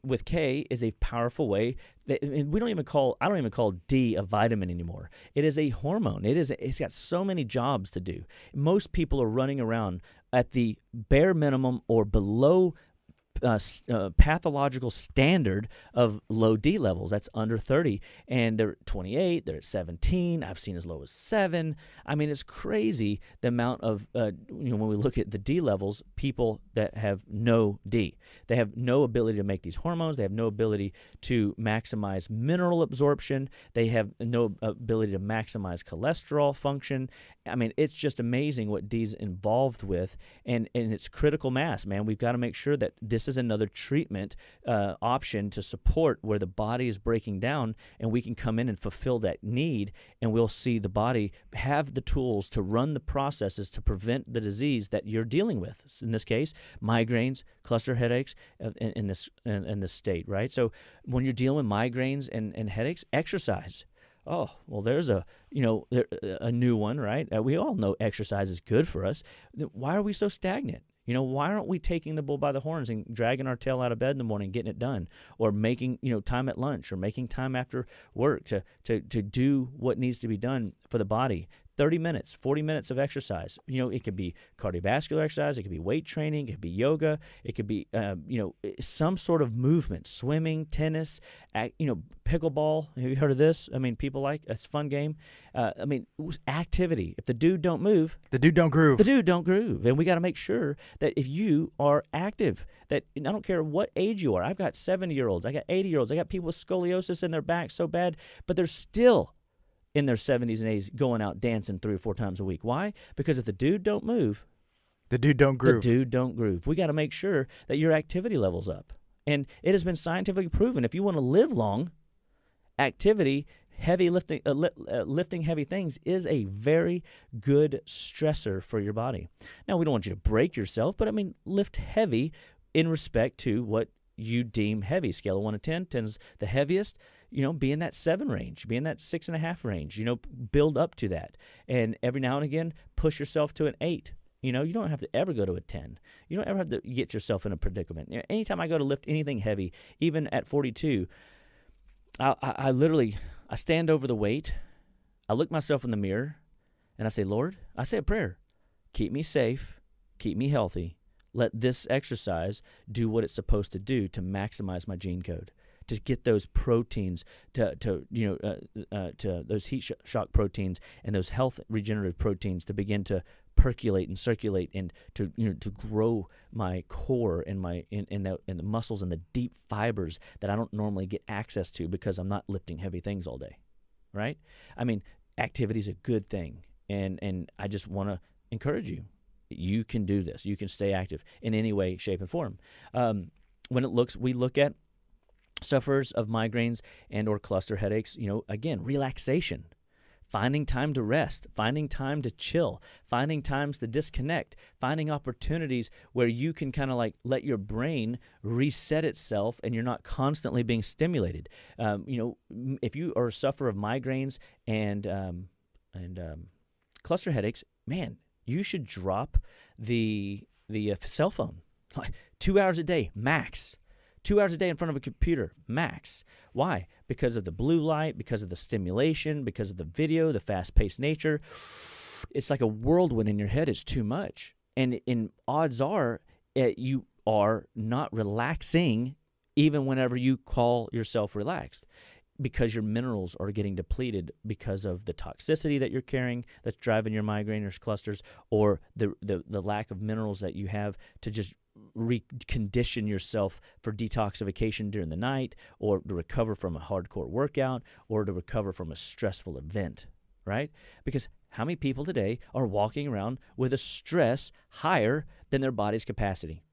with K is a powerful way. I don't even call D a vitamin anymore. It is a hormone. It's got so many jobs to do. Most people are running around at the bare minimum or below pathological standard of low D levels. That's under 30, and they're at 28, they're at 17. I've seen as low as 7. It's crazy the amount of when we look at the D levels, people that have no D. They have no ability to make these hormones. They have no ability to maximize mineral absorption. They have no ability to maximize cholesterol function. It's just amazing what D's involved with, and it's critical mass, man. We've got to make sure that this is another treatment option to support where the body is breaking down, and we can come in and fulfill that need, and we'll see the body have the tools to run the processes to prevent the disease that you're dealing with. In this case, migraines, cluster headaches in this state, right? So when you're dealing with migraines and headaches, exercise. Oh, well, there's a new one, right? We all know exercise is good for us. Why are we so stagnant? Why aren't we taking the bull by the horns and dragging our tail out of bed in the morning, getting it done, or making time at lunch, or making time after work to do what needs to be done for the body? 30 minutes, 40 minutes of exercise. It could be cardiovascular exercise. It could be weight training. It could be yoga. It could be, some sort of movement, swimming, tennis, pickleball. Have you heard of this? People like it's a fun game. Activity. If the dude don't move, the dude don't groove. The dude don't groove. And we got to make sure that if you are active, that I don't care what age you are. I've got 70-year-olds. I got 80-year-olds. I got people with scoliosis in their back so bad, but they're still in their 70s and 80s going out dancing 3 or 4 times a week. Why? Because if the dude don't move, the dude don't groove. The dude don't groove. We got to make sure that your activity level's up. And it has been scientifically proven if you want to live long, activity, heavy lifting, lifting heavy things is a very good stressor for your body. Now, we don't want you to break yourself, but lift heavy in respect to what you deem heavy. Scale of 1 to 10, 10 is the heaviest. be in that 7 range, be in that 6.5 range, build up to that. And every now and again, push yourself to an 8. You don't have to ever go to a 10. You don't ever have to get yourself in a predicament. Anytime I go to lift anything heavy, even at 42, I literally stand over the weight, I look myself in the mirror, and I say, Lord, I say a prayer. Keep me safe, keep me healthy. Let this exercise do what it's supposed to do to maximize my gene code, to get those proteins, to those heat shock proteins and those health regenerative proteins to begin to percolate and circulate, and to grow my core and the muscles and the deep fibers that I don't normally get access to because I'm not lifting heavy things all day, right? I mean, activity is a good thing, and I just want to encourage you. You can do this. You can stay active in any way, shape, and form. We look at sufferers of migraines and or cluster headaches, again, relaxation, finding time to rest, finding time to chill, finding times to disconnect, finding opportunities where you can kind of like let your brain reset itself and you're not constantly being stimulated. If you are a sufferer of migraines and cluster headaches, man, you should drop the cell phone, like 2 hours a day max. 2 hours a day in front of a computer, max. Why? Because of the blue light, because of the stimulation, because of the video, the fast-paced nature. It's like a whirlwind in your head. It's too much. And odds are you are not relaxing even whenever you call yourself relaxed, because your minerals are getting depleted because of the toxicity that you're carrying that's driving your migraine or clusters, or the lack of minerals that you have to just recondition yourself for detoxification during the night, or to recover from a hardcore workout, or to recover from a stressful event, right? Because how many people today are walking around with a stress higher than their body's capacity?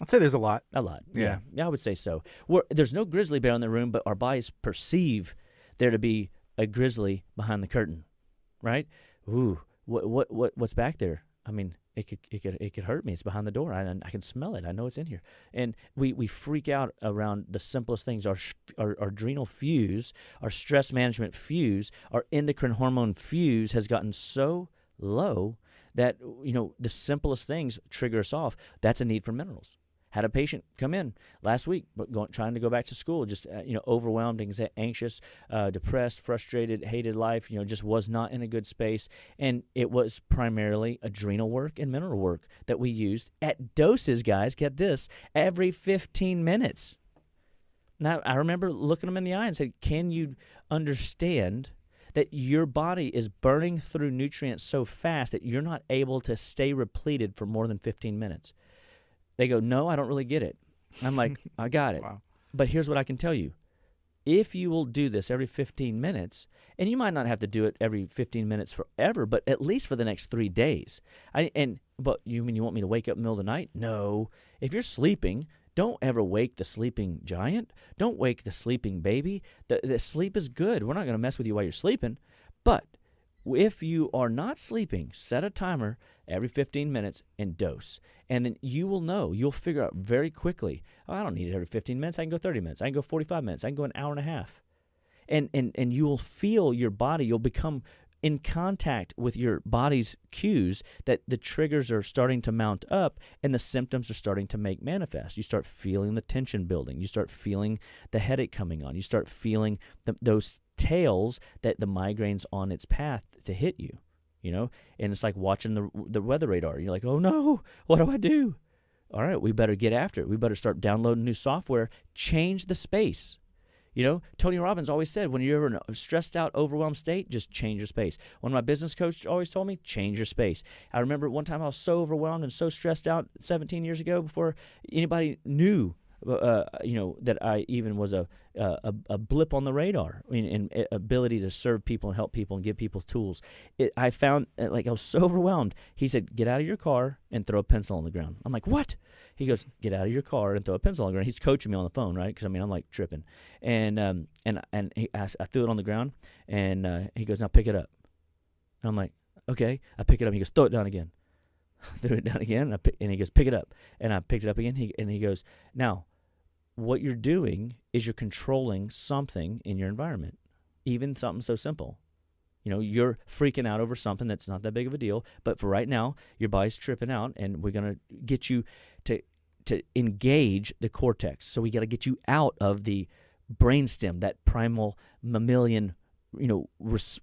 I'd say there's a lot. A lot. Yeah, I would say so. There's no grizzly bear in the room, but our bodies perceive there to be a grizzly behind the curtain, right? Ooh, what's back there? I mean, it could hurt me. It's behind the door. I can smell it. I know it's in here. And we freak out around the simplest things. Our adrenal fuse, our stress management fuse, our endocrine hormone fuse has gotten so low that the simplest things trigger us off. That's a need for minerals. Had a patient come in last week, but trying to go back to school, just overwhelmed, anxious, depressed, frustrated, hated life. Just was not in a good space, and it was primarily adrenal work and mineral work that we used at doses. Guys, get this: every 15 minutes. Now, I remember looking them in the eye and said, "Can you understand that your body is burning through nutrients so fast that you're not able to stay repleted for more than 15 minutes?" They go, "No, I don't really get it." I'm like, "I got it." Wow. But here's what I can tell you. If you will do this every 15 minutes, and you might not have to do it every 15 minutes forever, but at least for the next 3 days. But you mean you want me to wake up in the middle of the night? No. If you're sleeping, don't ever wake the sleeping giant. Don't wake the sleeping baby. The sleep is good. We're not going to mess with you while you're sleeping. But if you are not sleeping, set a timer every 15 minutes and dose. And then you will know. You'll figure out very quickly, I don't need it every 15 minutes. I can go 30 minutes. I can go 45 minutes. I can go an hour and a half. And you will feel your body. You'll become in contact with your body's cues that the triggers are starting to mount up and the symptoms are starting to make manifest. You start feeling the tension building. You start feeling the headache coming on. You start feeling those tails that the migraine's on its path to hit you, and it's like watching the weather radar. You're like, oh no, what do I do? All right, we better get after it. We better start downloading new software, change the space. Tony Robbins always said, when you're in a stressed out, overwhelmed state, just change your space. One of my business coaches always told me, change your space. I remember one time I was so overwhelmed and so stressed out 17 years ago before anybody knew, that I even was a blip on the radar in ability to serve people and help people and give people tools. I found, I was so overwhelmed. He said, get out of your car and throw a pencil on the ground. I'm like, what? He goes, get out of your car and throw a pencil on the ground. He's coaching me on the phone, right? Because, I'm like tripping. And I threw it on the ground, and he goes, now pick it up. And I'm like, okay. I pick it up. He goes, throw it down again. Threw it down again, and he goes, pick it up. And I picked it up again, and he goes, now, what you're doing is you're controlling something in your environment, even something so simple. You're freaking out over something that's not that big of a deal, but for right now, your body's tripping out, and we're going to get you to engage the cortex. So we got to get you out of the brainstem, that primal mammalian,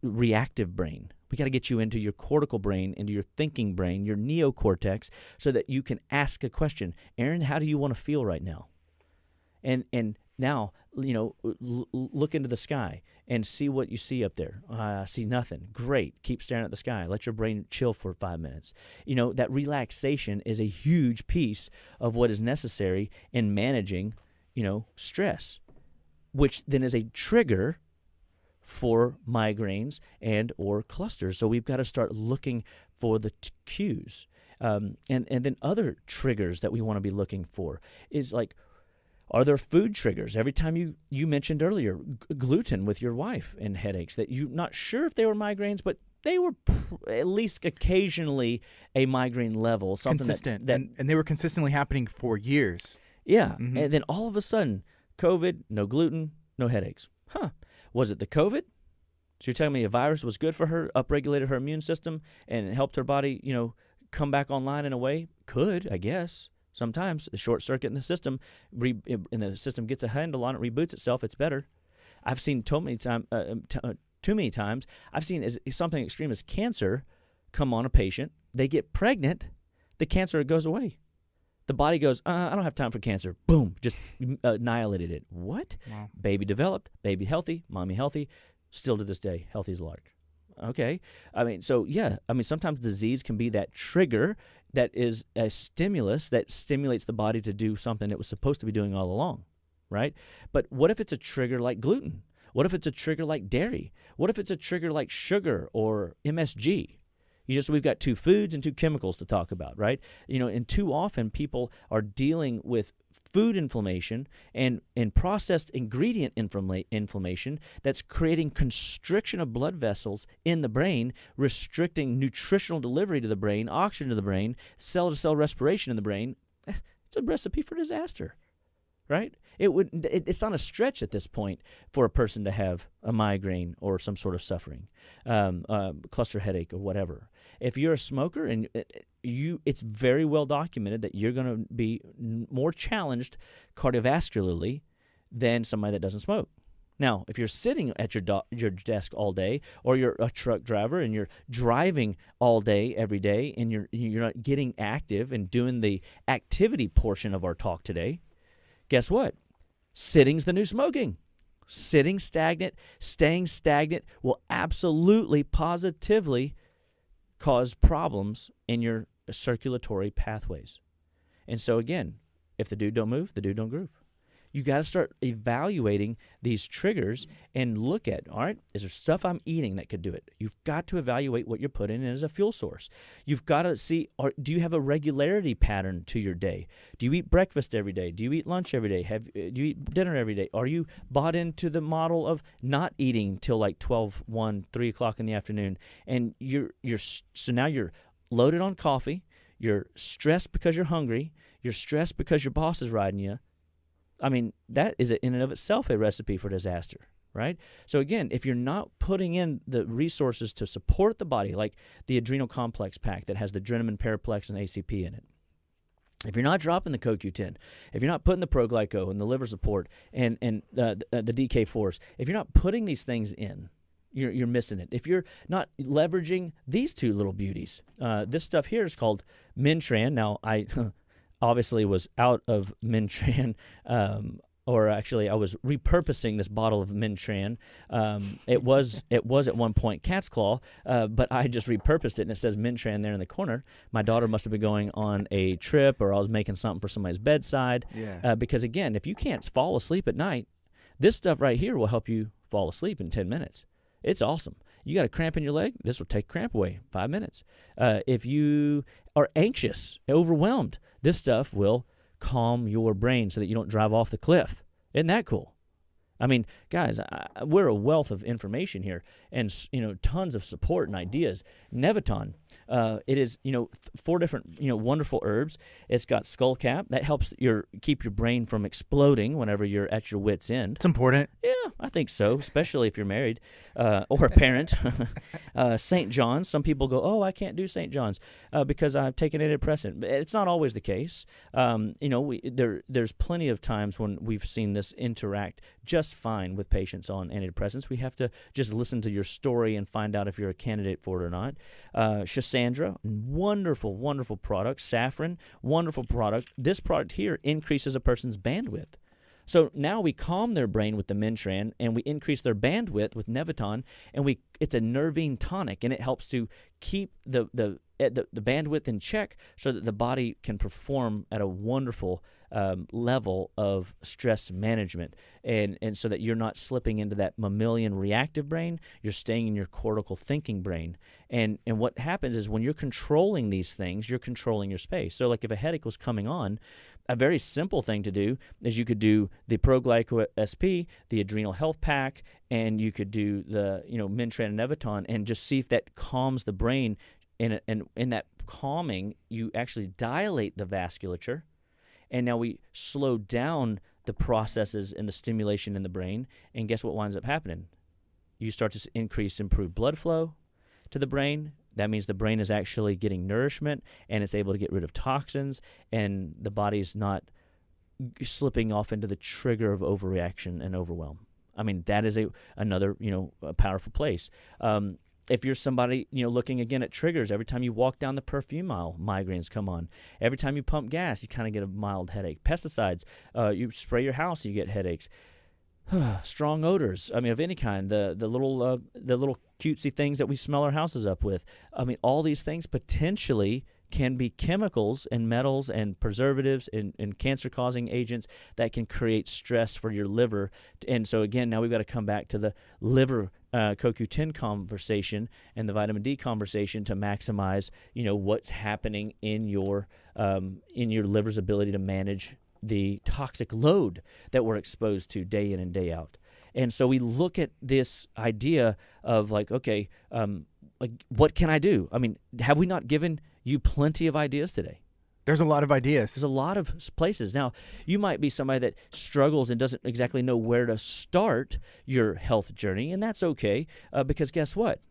reactive brain. We got to get you into your cortical brain, into your thinking brain, your neocortex, so that you can ask a question. Aaron, how do you want to feel right now? And now, look into the sky and see what you see up there. I see nothing. Great. Keep staring at the sky. Let your brain chill for 5 minutes. That relaxation is a huge piece of what is necessary in managing, stress, which then is a trigger for migraines and or clusters. So we've got to start looking for the cues. And then other triggers that we want to be looking for is like, are there food triggers? Every time you mentioned earlier gluten with your wife and headaches, that you're not sure if they were migraines, but they were at least occasionally a migraine level. Something consistent. That and they were consistently happening for years. Yeah. Mm-hmm. And then all of a sudden, COVID, no gluten, no headaches. Huh. Was it the COVID? So you're telling me a virus was good for her, upregulated her immune system, and it helped her body, come back online in a way? Could, I guess. Sometimes a short circuit in the system, and the system gets a handle on it, reboots itself. It's better. I've seen too many times. I've seen something extreme as cancer come on a patient. They get pregnant, the cancer goes away. The body goes, I don't have time for cancer. Boom, just annihilated it. What? Wow. Baby developed, baby healthy, mommy healthy, still to this day healthy as a lark. Okay. Sometimes disease can be that trigger that is a stimulus that stimulates the body to do something it was supposed to be doing all along, right? But what if it's a trigger like gluten? What if it's a trigger like dairy? What if it's a trigger like sugar or MSG? We've got two foods and two chemicals to talk about, right? And too often people are dealing with food inflammation and processed ingredient inflammation that's creating constriction of blood vessels in the brain, restricting nutritional delivery to the brain, oxygen to the brain, cell-to-cell respiration in the brain. It's a recipe for disaster, right? It's not a stretch at this point for a person to have a migraine or some sort of suffering, cluster headache or whatever. If you're a smoker and it's very well documented that you're going to be more challenged cardiovascularly than somebody that doesn't smoke. Now, if you're sitting at your desk all day, or you're a truck driver and you're driving all day every day, and you're not getting active and doing the activity portion of our talk today, guess what? Sitting's the new smoking. Sitting stagnant, staying stagnant will absolutely, positively cause problems in your circulatory pathways. And so again, if the dude don't move, the dude don't groove. You got to start evaluating these triggers and look at, all right, is there stuff I'm eating that could do it? You've got to evaluate what you're putting in as a fuel source. You've got to see, do you have a regularity pattern to your day? Do you eat breakfast every day? Do you eat lunch every day? Do you eat dinner every day? Are you bought into the model of not eating till like 12, 1, 3 o'clock in the afternoon? And so now you're loaded on coffee. You're stressed because you're hungry. You're stressed because your boss is riding you. I mean, that is in and of itself a recipe for disaster, right? So again, if you're not putting in the resources to support the body, like the adrenal complex pack that has the adrenaline, paraplex, and ACP in it, if you're not dropping the CoQ10, if you're not putting the ProGlyco and the liver support and the DK4s, if you're not putting these things in, you're missing it. If you're not leveraging these two little beauties, this stuff here is called Mintran. Now, I obviously was out of Mintran, or actually I was repurposing this bottle of Mintran. It was at one point Cat's Claw, but I just repurposed it, and it says Mintran there in the corner. My daughter must have been going on a trip, or I was making something for somebody's bedside. Yeah. Because again, if you can't fall asleep at night, this stuff right here will help you fall asleep in 10 minutes. It's awesome. You got a cramp in your leg, this will take cramp away 5 minutes. If you are anxious, overwhelmed, this stuff will calm your brain so that you don't drive off the cliff. Isn't that cool? I mean, guys, we're a wealth of information here, and tons of support and ideas. Nevaton, It is, 4 different, wonderful herbs. It's got skullcap. That helps keep your brain from exploding whenever you're at your wit's end. It's important. Yeah, I think so, especially if you're married or a parent. St. John's. Some people go, oh, I can't do St. John's because I've taken antidepressant. It's not always the case. There's plenty of times when we've seen this interact just fine with patients on antidepressants. We have to just listen to your story and find out if you're a candidate for it or not. Shisandra, wonderful, wonderful product. Saffron, wonderful product. This product here increases a person's bandwidth. So now we calm their brain with the Mentran, and we increase their bandwidth with Neviton, and it's a nervine tonic, and it helps to keep the bandwidth in check so that the body can perform at a wonderful level of stress management, and so that you're not slipping into that mammalian reactive brain, you're staying in your cortical thinking brain. And what happens is when you're controlling these things, you're controlling your space. So like if a headache was coming on, a very simple thing to do is you could do the ProGlyco SP, the Adrenal Health Pack, and you could do the Mentran and Neviton, and just see if that calms the brain. And in that calming, you actually dilate the vasculature, and now we slow down the processes and the stimulation in the brain. And guess what winds up happening? You start to improve blood flow to the brain. That means the brain is actually getting nourishment, and it's able to get rid of toxins, and the body's not slipping off into the trigger of overreaction and overwhelm. I mean, that is another a powerful place. If you're somebody, looking again at triggers, every time you walk down the perfume aisle, migraines come on. Every time you pump gas, you kind of get a mild headache. Pesticides, you spray your house, you get headaches. Strong odors, of any kind, the little cutesy things that we smell our houses up with. All these things potentially can be chemicals and metals and preservatives and cancer-causing agents that can create stress for your liver. And so, again, now we've got to come back to the liver CoQ10 conversation and the vitamin D conversation to maximize, what's happening in your liver's ability to manage the toxic load that we're exposed to day in and day out. And so we look at this idea of what can I do? Have we not given you plenty of ideas today? There's a lot of ideas. There's a lot of places. Now, you might be somebody that struggles and doesn't exactly know where to start your health journey, and that's okay because guess what?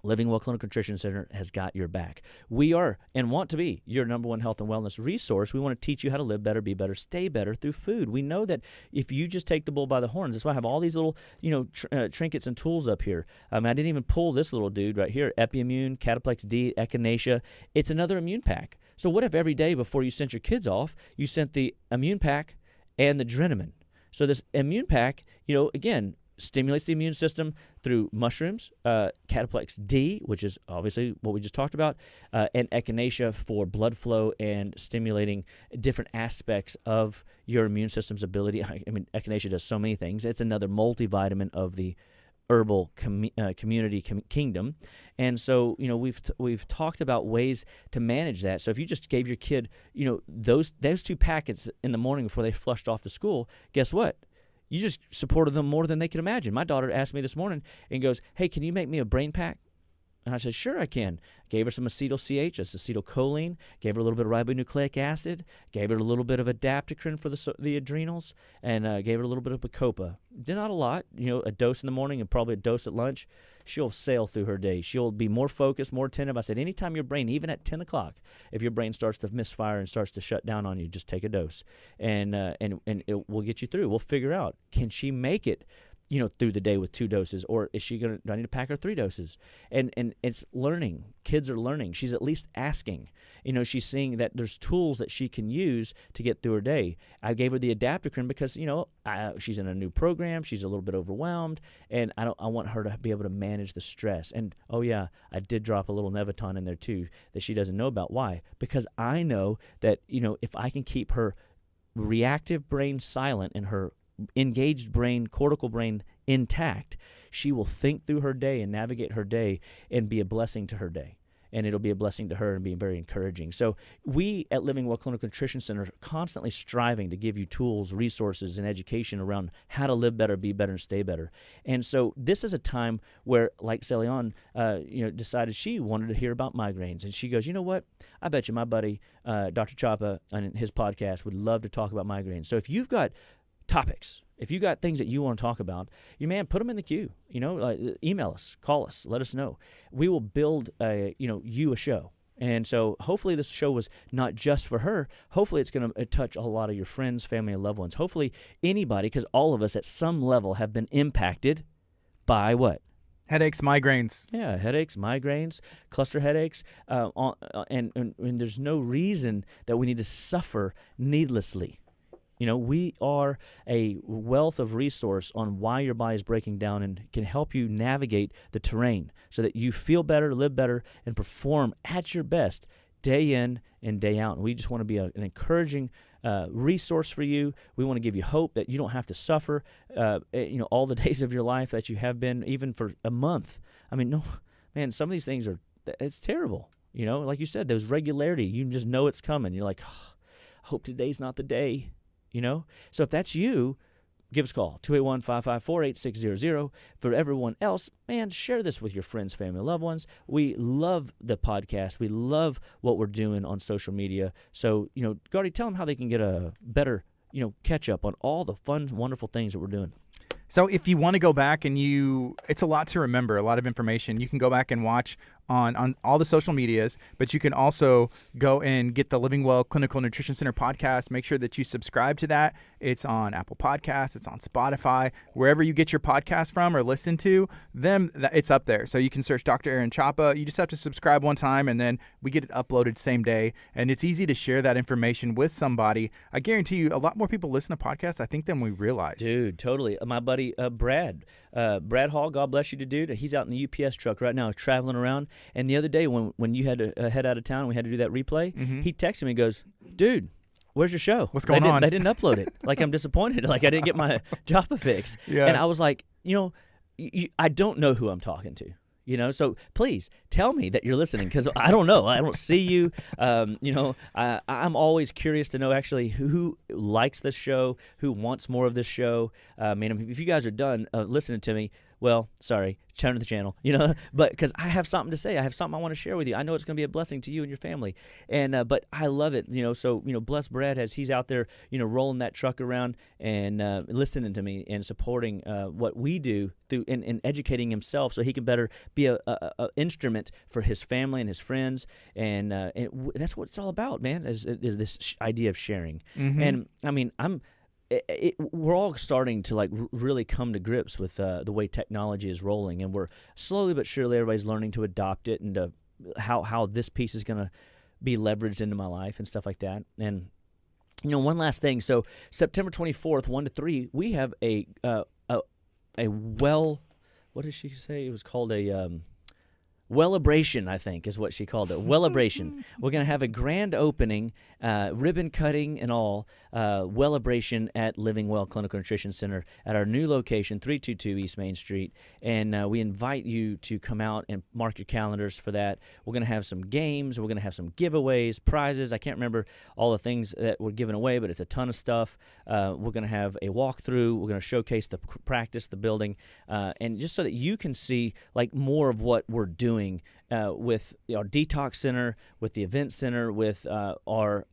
Living Well Clinical Nutrition Center has got your back. We are and want to be your number one health and wellness resource. We want to teach you how to live better, be better, stay better through food. We know that if you just take the bull by the horns, that's why I have all these little, trinkets and tools up here. I didn't even pull this little dude right here, Epiimmune, Cataplex D, Echinacea. It's another immune pack. So what if every day before you sent your kids off, you sent the immune pack and the Adrenal? So this immune pack, again, stimulates the immune system through mushrooms, Cataplex D, which is obviously what we just talked about, and Echinacea for blood flow and stimulating different aspects of your immune system's ability. Echinacea does so many things. It's another multivitamin of the herbal community kingdom. And so, we've talked about ways to manage that. So if you just gave your kid, those 2 packets in the morning before they flushed off to school, guess what? You just supported them more than they could imagine. My daughter asked me this morning and goes, hey, can you make me a brain pack? And I said, sure I can. Gave her some acetyl-CH, acetylcholine, gave her a little bit of ribonucleic acid, gave her a little bit of adaptocrine for the adrenals, and gave her a little bit of Bacopa. Not a lot, a dose in the morning and probably a dose at lunch. She'll sail through her day. She'll be more focused, more attentive. I said, anytime your brain, even at 10 o'clock, if your brain starts to misfire and starts to shut down on you, just take a dose, and it will get you through. We'll figure out, can she make it through the day with 2 doses, or is she do I need to pack her 3 doses? And it's learning. Kids are learning. She's at least asking. She's seeing that there's tools that she can use to get through her day. I gave her the adaptocrine because, she's in a new program. She's a little bit overwhelmed, and I want her to be able to manage the stress. And, oh, yeah, I did drop a little Neviton in there, too, that she doesn't know about. Why? Because I know that, if I can keep her reactive brain silent and her engaged brain, cortical brain intact, she will think through her day and navigate her day and be a blessing to her day. and it'll be a blessing to her and be very encouraging. So we at Living Well Clinical Nutrition Center are constantly striving to give you tools, resources, and education around how to live better, be better, and stay better. And so this is a time where, like Celion, decided she wanted to hear about migraines. And she goes, you know what? I bet you my buddy, Dr. Chapa, on his podcast would love to talk about migraines. So if you've got topics, if you got things that you want to talk about, put them in the queue. Email us, call us, let us know. We will build you a show. And so hopefully this show was not just for her. Hopefully it's going to touch a lot of your friends, family, and loved ones. Hopefully anybody, because all of us at some level have been impacted by what? Headaches, migraines. Yeah, headaches, migraines, cluster headaches, and there's no reason that we need to suffer needlessly. We are a wealth of resource on why your body is breaking down and can help you navigate the terrain so that you feel better, live better, and perform at your best day in and day out. And we just want to be an encouraging resource for you. We want to give you hope that you don't have to suffer, all the days of your life that you have been, even for a month. Some of these things it's terrible. Like you said, there's regularity. You just know it's coming. You're like, I hope today's not the day. So if that's you, give us a call, 281-554-8600. For everyone else, share this with your friends, family, loved ones. We love the podcast. We love what we're doing on social media. So, Gardy, tell them how they can get a better, catch up on all the fun, wonderful things that we're doing. So if you want to go back and it's a lot to remember, a lot of information, you can go back and watch on all the social medias, but you can also go and get the Living Well Clinical Nutrition Center podcast. Make sure that you subscribe to that. It's on Apple Podcasts. It's on Spotify. Wherever you get your podcast from or listen to them, it's up there. So you can search Dr. Aaron Chapa. You just have to subscribe one time, and then we get it uploaded same day. And it's easy to share that information with somebody. I guarantee you a lot more people listen to podcasts, I think, than we realize. Dude, totally. My buddy Brad Hall, God bless you, dude. He's out in the UPS truck right now traveling around. And the other day when you had to head out of town and we had to do that replay, he texted me and goes, dude, where's your show? What's going on? They didn't upload it. Like, I'm disappointed. Like, I didn't get my Japa fix. Yeah. And I was like, I don't know who I'm talking to. So please tell me that you're listening, because I don't know. I don't see you. I'm always curious to know actually who likes this show, who wants more of this show. If you guys are done listening to me, well, sorry, turn the channel, but because I have something to say. I have something I want to share with you. I know it's going to be a blessing to you and your family. And, but I love it, so, bless Brad as he's out there, rolling that truck around and listening to me and supporting what we do through and educating himself so he can better be a instrument for his family and his friends. And that's what it's all about, man, is this idea of sharing. Mm-hmm. And we're all starting to really come to grips with the way technology is rolling, and we're slowly but surely everybody's learning to adopt it and how this piece is going to be leveraged into my life and stuff like that. And one last thing. So September 24th, 1 to 3, we have a what did she say? It was called a Wellabration, I think, is what she called it. Wellabration. We're going to have a grand opening, ribbon cutting and all, Wellabration at Living Well Clinical Nutrition Center at our new location, 322 East Main Street. And we invite you to come out and mark your calendars for that. We're going to have some games. We're going to have some giveaways, prizes. I can't remember all the things that we're giving away, but it's a ton of stuff. We're going to have a walkthrough. We're going to showcase the practice, the building, and just so that you can see more of what we're doing with our detox center, with the event center, with our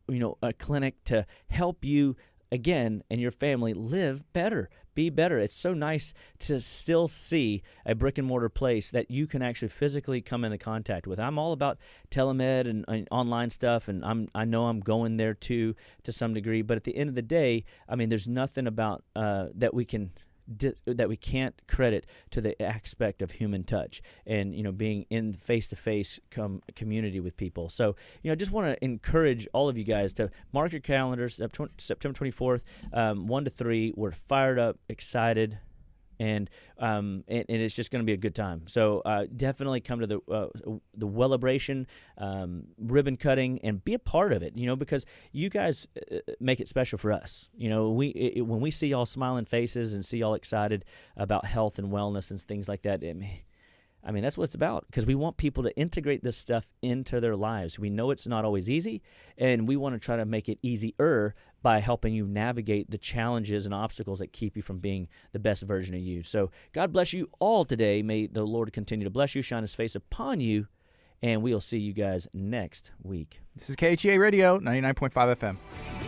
a clinic to help you again and your family live better, be better. It's so nice to still see a brick and mortar place that you can actually physically come into contact with. I'm all about telemed and online stuff, and I know I'm going there too to some degree. But at the end of the day, there's nothing about that we can't credit to the aspect of human touch and being in face-to-face community with people. So just want to encourage all of you guys to mark your calendars. September 24th, 1 to 3. We're fired up, excited, and it's just going to be a good time. So definitely come to the Wellabration ribbon cutting and be a part of it. Because you guys make it special for us. When we see y'all smiling faces and see y'all excited about health and wellness and things like that, I mean, that's what it's about, because we want people to integrate this stuff into their lives. We know it's not always easy, and we want to try to make it easier by helping you navigate the challenges and obstacles that keep you from being the best version of you. So God bless you all today. May the Lord continue to bless you, shine his face upon you, and we'll see you guys next week. This is KHEA Radio, 99.5 FM.